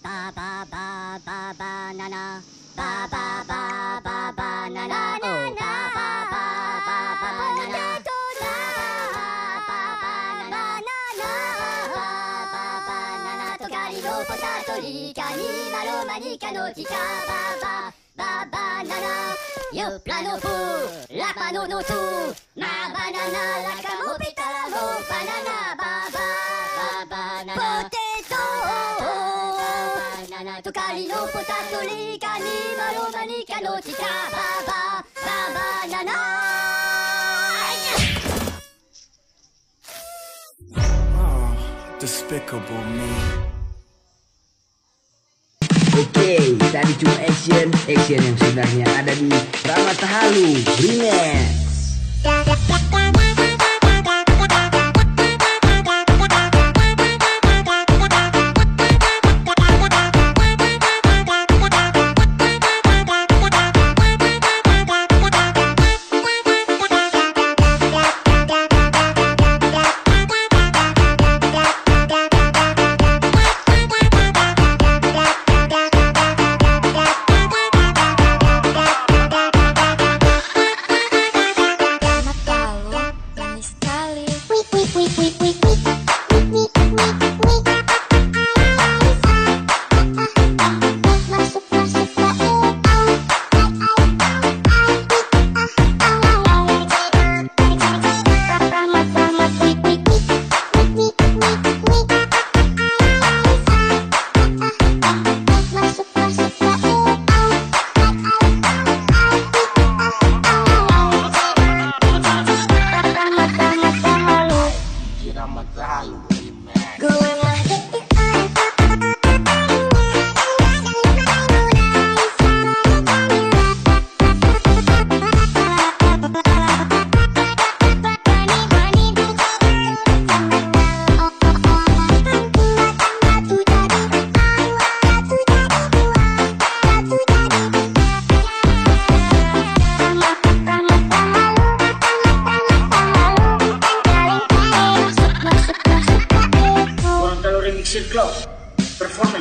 ba ba ba ba banana. Ba ba ba ba banana. Oh, ba ba ba ba banana. Ba ba ba banana. Ba ba banana. とかりのポタトリカにマロマニカのティカババババナナ。よプラノフラパノノトマバナナラカモピタラモバナナババババナナポテトバナナとかりのポタトリカにマロマニカのティカババババナナ。Despicable me. Oke, tadi cuma action yang sebenarnya ada di Ramata Halu Remix. Performance